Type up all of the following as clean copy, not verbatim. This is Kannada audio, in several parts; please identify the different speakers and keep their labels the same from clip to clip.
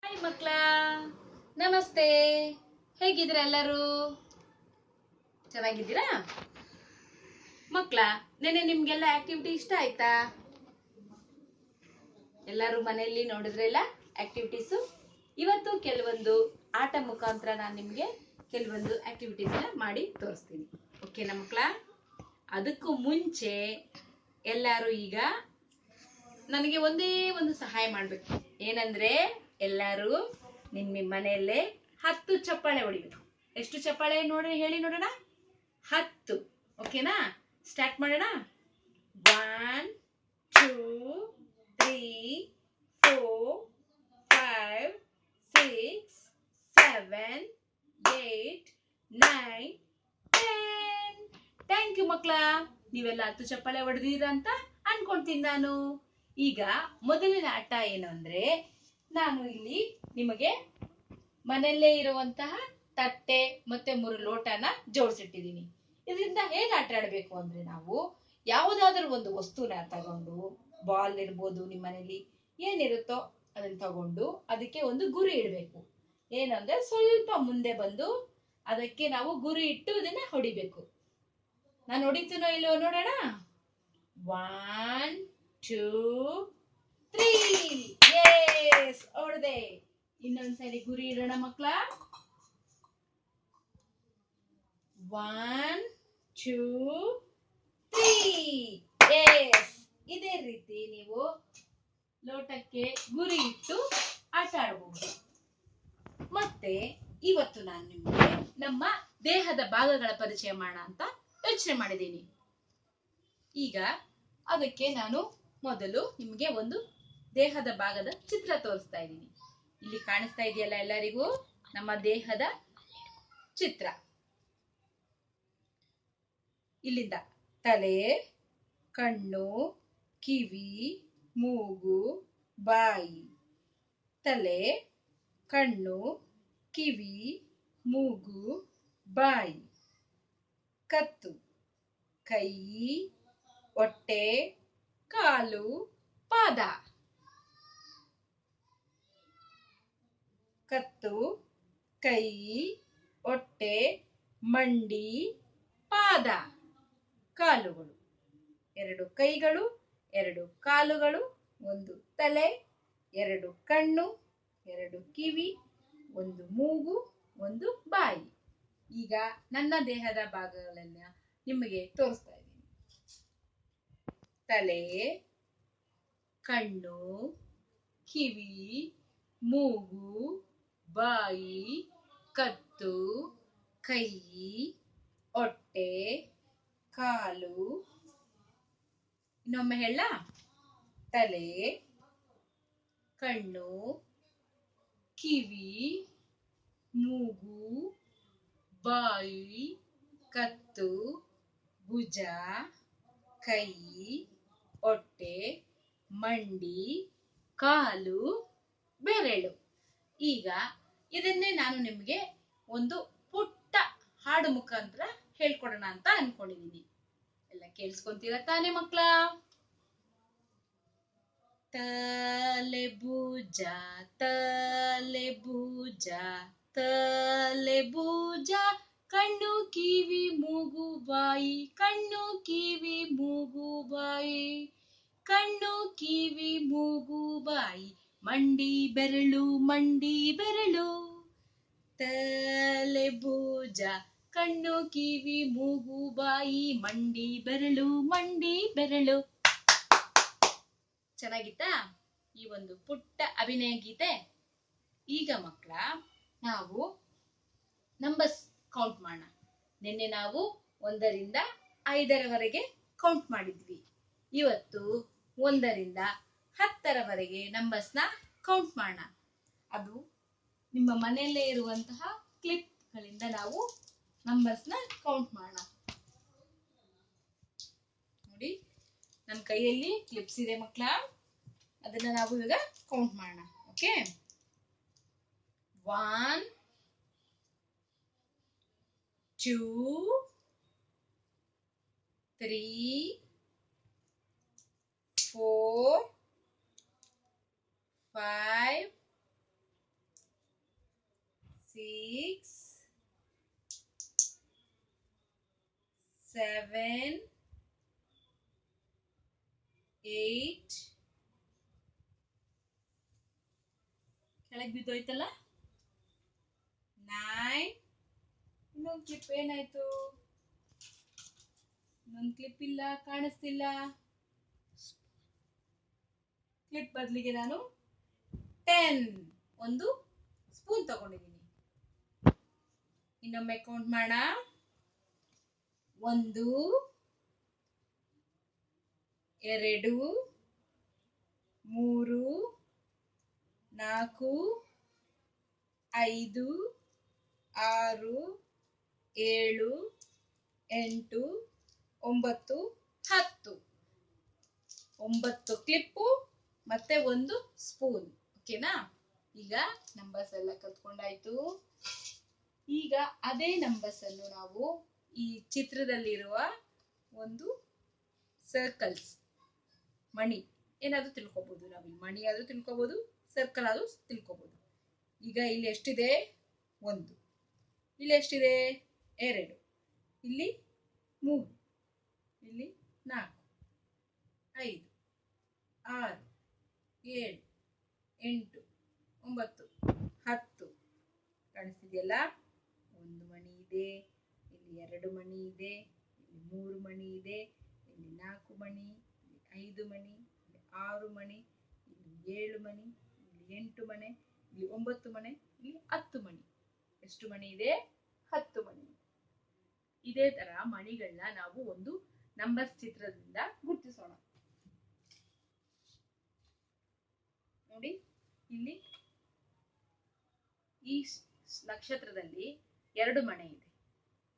Speaker 1: ಹಾಯ್ ಮಕ್ಕಳ, ನಮಸ್ತೆ. ಹೇಗಿದ್ದೀರಾ ಎಲ್ಲರೂ? ಚೆನ್ನಾಗಿದ್ದೀರಾ ಮಕ್ಕಳ? ನೆನೆ ನಿಮ್ಗೆಲ್ಲ ಆಕ್ಟಿವಿಟಿ ಇಷ್ಟ ಆಯ್ತಾ? ಎಲ್ಲರೂ ಮನೆಯಲ್ಲಿ ನೋಡಿದ್ರೆಲ್ಲ ಆಕ್ಟಿವಿಟೀಸು. ಇವತ್ತು ಕೆಲವೊಂದು ಆಟ ಮುಖಾಂತರ ನಾನು ನಿಮಗೆ ಕೆಲವೊಂದು ಆಕ್ಟಿವಿಟೀಸ್ನ ಮಾಡಿ ತೋರಿಸ್ತೀನಿ. ಓಕೆನಾ ಮಕ್ಕಳ? ಅದಕ್ಕೂ ಮುಂಚೆ ಎಲ್ಲರೂ ಈಗ ನನಗೆ ಒಂದೇ ಒಂದು ಸಹಾಯ ಮಾಡಬೇಕು. ಏನಂದ್ರೆ ಎಲ್ಲರೂ ನಿಮ್ಮ ಮನೆಯಲ್ಲೇ 10 ಚಪ್ಪಾಳೆ ಹೊಡಿಬೇಕು. ಎಷ್ಟು ಚಪ್ಪಾಳೆ ನೋಡಿ ಹೇಳಿ ನೋಡೋಣ? 10. ಓಕೆನಾ? ಸ್ಟಾರ್ಟ್ ಮಾಡೋಣ. 1 2 3 4 5 6 7 8 9 10. ಥ್ಯಾಂಕ್ ಯು ಮಕ್ಕಳ. ನೀವೆಲ್ಲ 10 ಚಪ್ಪಾಳೆ ಹೊಡೆದಿದ್ದೀರಾ ಅಂತ ಅನ್ಕೊಂತೀನಿ ನಾನು. ಈಗ ಮೊದಲನೇ ಆಟ ಏನು ಅಂದ್ರೆ, ನಾನು ಇಲ್ಲಿ ನಿಮಗೆ ಮನೆಯಲ್ಲೇ ಇರುವಂತಹ ತಟ್ಟೆ ಮತ್ತೆ 3 ಲೋಟನ ಜೋಡಿಸಿಟ್ಟಿದ್ದೀನಿ. ಇದರಿಂದ ಹೇಗೆ ಆಟ ಆಡಬೇಕು ಅಂದ್ರೆ, ನಾವು ಯಾವುದಾದ್ರೂ ಒಂದು ವಸ್ತುನ ತಗೊಂಡು, ಬಾಲ್ ಇರ್ಬೋದು, ನಿಮ್ಮ ಮನೇಲಿ ಏನಿರುತ್ತೋ ಅದನ್ನ ತಗೊಂಡು ಅದಕ್ಕೆ ಒಂದು ಗುರಿ ಇಡಬೇಕು. ಏನಂದ್ರೆ ಸ್ವಲ್ಪ ಮುಂದೆ ಬಂದು ಅದಕ್ಕೆ ನಾವು ಗುರಿ ಇಟ್ಟು ಇದನ್ನ ಹೊಡಿಬೇಕು. ನಾನು ಹೊಡಿತೀನೋ ಇಲ್ಲೋ ನೋಡೋಣ. 1 2 3. ಯೆಸ್, ಹೊಡೆದೆ. ಇನ್ನೊಂದ್ಸರಿ ಗುರಿ ಇಡೋಣ ಮಕ್ಕಳ. 1 2 3. ಯೆಸ್. ಇದೇ ರೀತಿ ನೀವು ಲೋಟಕ್ಕೆ ಗುರಿ ಇಟ್ಟು ಆಟ ಆಡಬಹುದು. ಮತ್ತೆ ಇವತ್ತು ನಾನು ನಿಮಗೆ ನಮ್ಮ ದೇಹದ ಭಾಗಗಳ ಪರಿಚಯ ಮಾಡೋಣ ಅಂತ ಯೋಚನೆ ಮಾಡಿದ್ದೀನಿ. ಈಗ ಅದಕ್ಕೆ ನಾನು ಮೊದಲು ನಿಮಗೆ ಒಂದು ದೇಹದ ಭಾಗದ ಚಿತ್ರ ತೋರಿಸ್ತಾ ಇದ್ದೀನಿ. ಇಲ್ಲಿ ಕಾಣಿಸ್ತಾ ಇದೆಯಲ್ಲ ಎಲ್ಲರಿಗೂ ನಮ್ಮ ದೇಹದ ಚಿತ್ರ. ಇಲ್ಲಿಂದ ತಲೆ, ಕಣ್ಣು, ಕಿವಿ, ಮೂಗು, ಬಾಯಿ. ತಲೆ, ಕಣ್ಣು, ಕಿವಿ, ಮೂಗು, ಬಾಯಿ. ಕತ್ತು, ಕೈ, ಹೊಟ್ಟೆ, ಕಾಲು, ಪಾದ. ಕತ್ತು, ಕೈ, ಹೊಟ್ಟೆ, ಮಂಡಿ, ಪಾದ. ಕಾಲುಗಳು, 2 ಕೈಗಳು, 2 ಕಾಲುಗಳು, 1 ತಲೆ, 2 ಕಣ್ಣು, 2 ಕಿವಿ, 1 ಮೂಗು, 1 ಬಾಯಿ. ಈಗ ನನ್ನ ದೇಹದ ಭಾಗಗಳನ್ನ ನಿಮಗೆ ತೋರಿಸ್ತಾ ಇದ್ದೀನಿ. ತಲೆ, ಕಣ್ಣು, ಕಿವಿ, ಮೂಗು, ಬಾಯಿ, ಕತ್ತು, ಕೈ, ಹೊಟ್ಟೆ, ಕಾಲು. ಇನ್ನೊಮ್ಮೆ ಹೇಳ. ತಲೆ, ಕಣ್ಣು, ಕಿವಿ, ಮೂಗು, ಬಾಯಿ, ಕತ್ತು, ಭುಜ, ಕೈ, ಹೊಟ್ಟೆ, ಮಂಡಿ, ಕಾಲು, ಬೆರಳು. ಈಗ ಇದನ್ನೇ ನಾನು ನಿಮಗೆ ಒಂದು ಪುಟ್ಟ ಹಾಡು ಮುಖಾಂತರ ಹೇಳ್ಕೊಡೋಣ ಅಂತ ಅನ್ಕೊಂಡಿದೀನಿ. ಎಲ್ಲ ಕೇಳಿಸ್ಕೊಂತೀರಾ ತಾನೇ ಮಕ್ಕಳ? ತಲೆ ಭುಜ, ತಲೆ ಭುಜ, ತಲೆ ಭುಜ, ಕಣ್ಣು ಕಿವಿ ಮೂಗು ಬಾಯಿ, ಕಣ್ಣು ಕಿವಿ ಮೂಗು ಬಾಯಿ, ಕಣ್ಣು ಕಿವಿ ಮೂಗು ಬಾಯಿ, ಮಂಡಿ ಬೆರಳು, ಮಂಡಿ ಬೆರಳು. ತಲೆ ಭುಜ, ಕಣ್ಣು ಕಿವಿ ಮೂಗು ಬಾಯಿ, ಮಂಡಿ ಬೆರಳು, ಮಂಡಿ ಬೆರಳು. ಚೆನ್ನಾಗಿತ್ತಾ ಈ ಒಂದು ಪುಟ್ಟ ಅಭಿನಯ ಗೀತೆ? ಈಗ ಮಕ್ಕಳ, ನಾವು ನಂಬರ್ಸ್ ಕೌಂಟ್ ಮಾಡೋಣ. ನಿನ್ನೆ ನಾವು 1 ರಿಂದ 5ರವರೆಗೆ ಕೌಂಟ್ ಮಾಡಿದ್ವಿ. ಇವತ್ತು 1 ರಿಂದ 10ರವರೆಗೆ ನಂಬರ್ಸ್ನ ಕೌಂಟ್ ಮಾಡೋಣ. ಅದು ನಿಮ್ಮ ಮನೆಯಲ್ಲೇ ಇರುವಂತಹ ಕ್ಲಿಪ್ಗಳಿಂದ ನಾವು ನಂಬರ್ಸ್ನ ಕೌಂಟ್ ಮಾಡೋಣ. ನೋಡಿ, ನನ್ನ ಕೈಯಲ್ಲಿ ಕ್ಲಿಪ್ಸ್ ಇದೆ ಮಕ್ಕಳ. ಅದನ್ನ ನಾವು ಇವಾಗ ಕೌಂಟ್ ಮಾಡೋಣ. ಓಕೆ, 1 2 3 4 5 7 8 ಕೆಳಗೆ ಬಿದ್ದೋಯ್ತಲ್ಲ 9 ಇನ್ನೊಂದು ಕ್ಲಿಪ್ ಏನಾಯ್ತು ಇನ್ನೊಂದು ಕ್ಲಿಪ್ ಇಲ್ಲ ಕಾಣಿಸ್ತಿಲ್ಲ ಕ್ಲಿಪ್ ಬದಲಿಗೆ ನಾನು 10 ಒಂದು ಸ್ಪೂನ್ ತಗೊಂಡಿದ್ದೀನಿ ಇನ್ನೊಮ್ಮೆ ಕೌಂಟ್ ಮಾಡೋಣ 1 2 3 4 5 6 7 8 9 10 9 ಕ್ಲಿಪ್ಪು ಮತ್ತೆ ಒಂದು ಸ್ಪೂನ್ ಓಕೆನಾ ಈಗ ನಂಬರ್ಸ್ ಎಲ್ಲ ಕಲ್ತ್ಕೊಂಡಾಯ್ತು ಈಗ ಅದೇ ನಂಬರ್ಸ್ ಅನ್ನು ನಾವು ಈ ಚಿತ್ರದಲ್ಲಿರುವ ಒಂದು ಸರ್ಕಲ್ಸ್ ಮಣಿ ಏನಾದ್ರೂ ತಿಳ್ಕೊಬಹುದು ನಾವು ಮಣಿ ಆದ್ರೂ ತಿಳ್ಕೊಬಹುದು ಸರ್ಕಲ್ ಆದ್ರೂ ತಿಳ್ಕೊಬಹುದು ಈಗ ಇಲ್ಲಿ ಎಷ್ಟಿದೆ 1 ಇಲ್ಲಿ ಎಷ್ಟಿದೆ 2 ಇಲ್ಲಿ 3 ಇಲ್ಲಿ 4 5 6 7 8 9 10 ಕಾಣಿಸ್ತಿದೆಯಲ್ಲ ಒಂದು ಮಣಿ ಇದೆ ಇಲ್ಲಿ 2 ಮಣಿ ಇದೆ ಇಲ್ಲಿ 3 ಮಣಿ ಇದೆ ಇಲ್ಲಿ 4 ಮಣಿ ಇಲ್ಲಿ 5 ಮಣಿ ಇಲ್ಲಿ 6 ಮಣಿ ಇಲ್ಲಿ 7 ಮಣಿ ಇಲ್ಲಿ 8 ಮಣಿ ಇಲ್ಲಿ 9 ಮಣಿ ಇಲ್ಲಿ 10 ಮಣಿ ಎಷ್ಟು ಮಣಿ ಇದೆ 10 ಮಣಿ ಇದೇ ತರ ಮಣಿಗಳನ್ನ ನಾವು ಒಂದು ನಂಬರ್ಸ್ ಚಿತ್ರದಿಂದ ಗುರುತಿಸೋಣ ನೋಡಿ ಇಲ್ಲಿ ಈ ನಕ್ಷತ್ರದಲ್ಲಿ 2 ಮನೆ ಇದೆ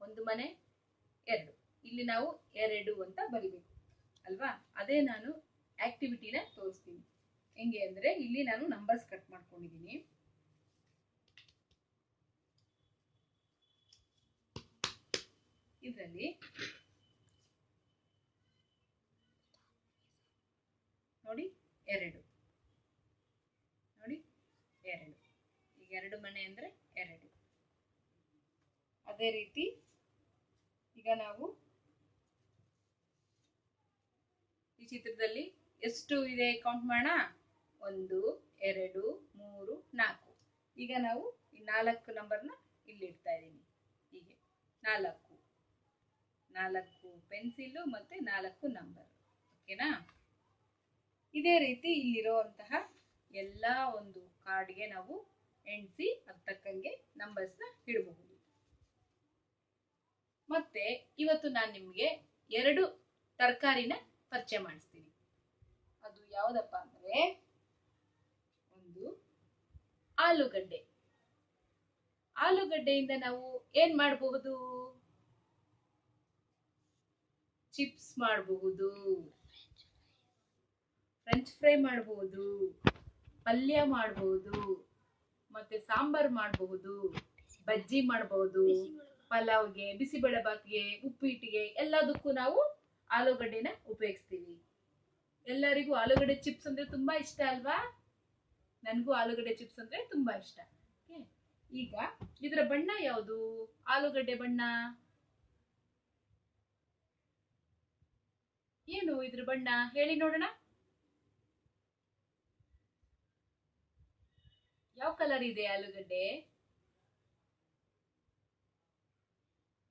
Speaker 1: ಒಂದು ಮನೆ 2 ಇಲ್ಲಿ ನಾವು 2 ಅಂತ ಬರಿಬೇಕು ಅಲ್ವಾ ಅದೇ ನಾನು ಆಕ್ಟಿವಿಟಿನ ತೋರಿಸ್ತೀನಿ ಹೆಂಗೆ ಅಂದ್ರೆ ಇಲ್ಲಿ ನಾನು ನಂಬರ್ಸ್ ಕಟ್ ಮಾಡ್ಕೊಂಡಿದ್ದೀನಿ ಇದರಲ್ಲಿ ನೋಡಿ 2 ನೋಡಿ 2 ಈಗ 2 ಮನೆ ಅಂದ್ರೆ 2 ಅದೇ ರೀತಿ ಈಗ ನಾವು ಈ ಚಿತ್ರದಲ್ಲಿ ಎಷ್ಟು ಇದೆ ಕೌಂಟ್ ಮಾಡೋಣ 1 2 3 4 ಈಗ ನಾವು ಈ 4 ನಂಬರ್ನ ಇಲ್ಲಿ ಇಡ್ತಾ ಇದ್ದೀನಿ ಹೀಗೆ 4 ಪೆನ್ಸಿಲ್ ಮತ್ತೆ 4 ನಂಬರ್ ಓಕೆನಾ ಇದೇ ರೀತಿ ಇಲ್ಲಿರುವಂತಹ ಎಲ್ಲಾ ಒಂದು ಕಾರ್ಡ್ಗೆ ನಾವು ಎಣಿಸಿ ಅದಕ್ಕಂಗೆ ನಂಬರ್ಸ್ನ ಇಡಬಹುದು ಮತ್ತೆ ಇವತ್ತು ನಾನು ನಿಮಗೆ 2 ತರಕಾರಿನ ಪರಿಚಯ ಮಾಡಿಸ್ತೀನಿ ಅದು ಯಾವುದಪ್ಪ ಅಂದ್ರೆ ಒಂದು ಆಲೂಗಡ್ಡೆಯಿಂದ ನಾವು ಏನ್ ಮಾಡಬಹುದು ಚಿಪ್ಸ್ ಮಾಡಬಹುದು ಫ್ರೆಂಚ್ ಫ್ರೈ ಮಾಡಬಹುದು ಪಲ್ಯ ಮಾಡಬಹುದು ಮತ್ತೆ ಸಾಂಬಾರ್ ಮಾಡಬಹುದು ಬಜ್ಜಿ ಮಾಡಬಹುದು ಪಲಾವ್ಗೆ ಬಿಸಿಬೇಳೆಬಾತ್ಗೆ ಉಪ್ಪಿಟ್ಟಿಗೆ ಎಲ್ಲದಕ್ಕೂ ನಾವು ಆಲೂಗಡ್ಡೆನ ಉಪಯೋಗಿಸ್ತೀವಿ ಎಲ್ಲರಿಗೂ ಆಲೂಗಡ್ಡೆ ಚಿಪ್ಸ್ ಅಂದ್ರೆ ತುಂಬಾ ಇಷ್ಟ ಅಲ್ವಾ ನನಗೂ ಆಲೂಗಡ್ಡೆ ಚಿಪ್ಸ್ ಅಂದ್ರೆ ತುಂಬಾ ಇಷ್ಟ ಈಗ ಇದರ ಬಣ್ಣ ಯಾವುದು ಆಲೂಗಡ್ಡೆ ಬಣ್ಣ ಏನು ಇದ್ರ ಬಣ್ಣ ಹೇಳಿ ನೋಡೋಣ ಯಾವ ಕಲರ್ ಇದೆ ಆಲೂಗಡ್ಡೆ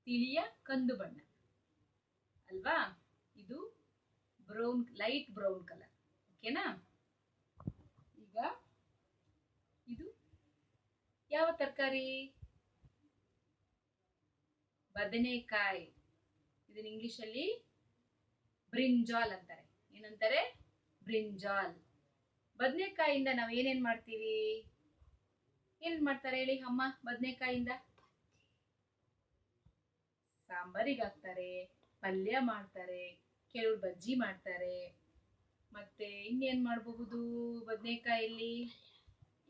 Speaker 1: ತಿಳಿಯ ಕಂದು ಬಣ್ಣ ಅಲ್ವಾ ಇದು ಬ್ರೌನ್ ಲೈಟ್ ಬ್ರೌನ್ ಕಲರ್ ಓಕೆನಾ ಈಗ ಇದು ಯಾವ ತರಕಾರಿ ಬದನೆಕಾಯಿ ಇದನ್ನ ಇಂಗ್ಲಿಷ್ ಅಲ್ಲಿ ಬ್ರಿಂಜಾಲ್ ಅಂತಾರೆ ಏನಂತಾರೆ ಬ್ರಿಂಜಾಲ್ ಬದನೆಕಾಯಿಂದ ನಾವು ಏನೇನ್ ಮಾಡ್ತೀವಿ ಏನ್ ಮಾಡ್ತಾರೆ ಹೇಳಿ ಅಮ್ಮ ಬದನೆಕಾಯಿಂದ ಸಾಂಬಾರಿಗೆ ಹಾಕ್ತಾರೆ ಪಲ್ಯ ಮಾಡ್ತಾರೆ ಕೆಲವರು ಬಜ್ಜಿ ಮಾಡ್ತಾರೆ ಮತ್ತೆ ಇನ್ನೇನ್ ಮಾಡಬಹುದು ಬದನೆಕಾಯಲ್ಲಿ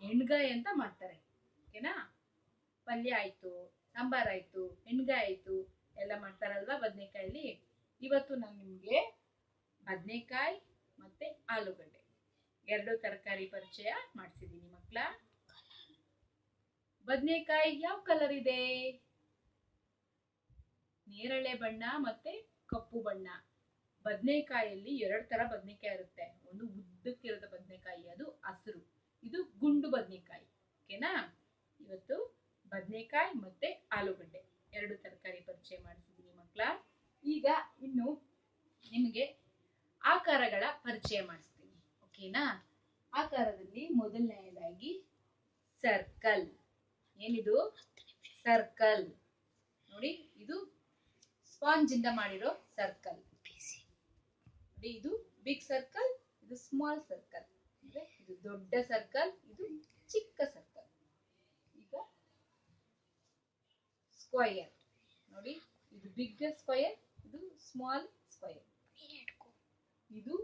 Speaker 1: ಎಣ್ಗಾಯಿ ಅಂತ ಮಾಡ್ತಾರೆ ಓಕೆನಾ ಪಲ್ಯ ಆಯ್ತು ಸಾಂಬಾರ್ ಆಯ್ತು ಎಣ್ಗಾಯಿ ಆಯ್ತು ಎಲ್ಲ ಮಾಡ್ತಾರಲ್ವಾ ಬದನೆಕಾಯಲ್ಲಿ ಇವತ್ತು ನಾನು ನಿಮ್ಗೆ ಬದನೆಕಾಯಿ ಮತ್ತೆ ಆಲೂಗಡ್ಡೆ 2 ತರಕಾರಿ ಪರಿಚಯ ಮಾಡಿಸಿದ್ದೀನಿ ಮಕ್ಕಳ ಬದನೆಕಾಯಿ ಯಾವ ಕಲರ್ ಇದೆ ನೇರಳೆ ಬಣ್ಣ ಮತ್ತೆ ಕಪ್ಪು ಬಣ್ಣ. ಬದನೆಕಾಯಲ್ಲಿ ಎರಡು ತರ ಬದನೆಕಾಯಿ ಇರುತ್ತೆ. ಒಂದು ಉದ್ದಕ್ಕಿರದ ಬದನೆಕಾಯಿ, ಅದು ಹಸಿರು. ಇದು ಗುಂಡು ಬದನೆಕಾಯಿ. ಓಕೆನಾ? ಇವತ್ತು ಬದನೆಕಾಯಿ ಮತ್ತೆ ಆಲೂಗಡ್ಡೆ ಎರಡು ತರಕಾರಿ ಪರಿಚಯ ಮಾಡಿಸಿದೀನಿ ಮಕ್ಕಳ. ಈಗ ಇನ್ನು ನಿಮಗೆ ಆಕಾರಗಳ ಪರಿಚಯ ಮಾಡಿಸ್ತೀನಿ. ಓಕೆನಾ? ಆಕಾರದಲ್ಲಿ ಮೊದಲನೆಯದಾಗಿ ಸರ್ಕಲ್. ಏನಿದು? ಸರ್ಕಲ್. ನೋಡಿ, ಇದು ಸ್ಪಾಂಜ್ ಇಂದ ಮಾಡಿರೋ ಸರ್ಕಲ್. ನೋಡಿ, ಇದು ಬಿಗ್ ಸರ್ಕಲ್, ಇದು ಸ್ಮಾಲ್ ಸರ್ಕಲ್. ಅಂದ್ರೆ ಇದು ದೊಡ್ಡ ಸರ್ಕಲ್, ಇದು ಚಿಕ್ಕ ಸರ್ಕಲ್. ಈಗ ಸ್ಕ್ವಯರ್. ನೋಡಿ, ಇದು ಬಿಗ್ ಸ್ಕ್ವಯರ್, ಇದು ಸ್ಮಾಲ್ ಸ್ಕ್ವಯರ್. ಇದು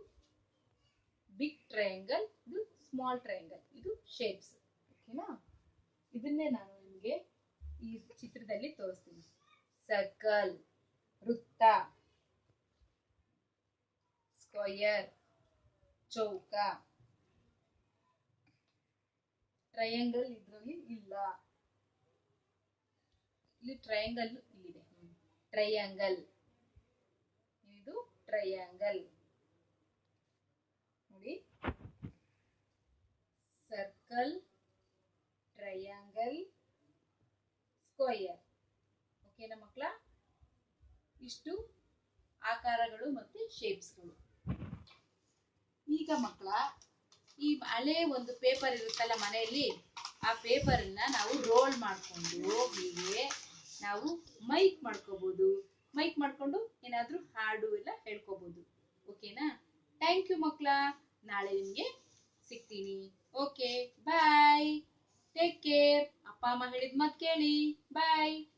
Speaker 1: ಬಿಗ್ ಟ್ರಯಾಂಗಲ್, ಇದು ಸ್ಮಾಲ್ ಟ್ರಯಾಂಗಲ್. ಇದು ಶೇಪ್ಸ್. ಓಕೆನಾ? ಇದನ್ನೇ ನಾನು ನಿಮಗೆ ಈ ಚಿತ್ರದಲ್ಲಿ ತೋರಿಸ್ತೀನಿ. ಸರ್ಕಲ್ ವೃತ್ತ, ಸ್ಕ್ವಯರ್ ಚೌಕ, ಟ್ರಯಾಂಗಲ್ ಇದರಲ್ಲಿ ಇಲ್ಲ. ಇಲ್ಲಿ ಟ್ರಯಾಂಗಲ್ ಇಲ್ಲಿದೆ. ಟ್ರಯಾಂಗಲ್, ಇದು ಟ್ರಯಾಂಗಲ್. ನೋಡಿ, ಸರ್ಕಲ್, ಟ್ರಯಾಂಗಲ್, ಸ್ಕ್ವಯರ್. ಓಕೆನಾ ಮಕ್ಕಳ? ಇಷ್ಟು ಆಕಾರಗಳು ಮತ್ತೆ ಶೇಪ್ಸ್ಗಳು. ಈಗ ಮಕ್ಕಳ, ಈ ಹಳೆ ಒಂದು ಪೇಪರ್ ಇರುತ್ತಲ್ಲ ಮನೆಯಲ್ಲಿ, ಆ ಪೇಪರನ್ನ ನಾವು ರೋಲ್ ಮಾಡಿಕೊಂಡು ಹೀಗೆ ನಾವು ಮೈಕ್ ಮಾಡ್ಕೋಬಹುದು. ಮೈಕ್ ಮಾಡ್ಕೊಂಡು ಏನಾದ್ರೂ ಹಾಡು ಎಲ್ಲ ಹೇಳ್ಕೋಬಹುದು. ಓಕೆನಾ? ಥ್ಯಾಂಕ್ ಯು ಮಕ್ಕಳ. ನಾಳೆ ನಿಮಗೆ ಸಿಗ್ತೀನಿ. Okay, bye. Take care. ಅಪ್ಪ ಅಮ್ಮ ಹೇಳಿದ ಮಾತು ಕೇಳಿ. ಬಾಯ್.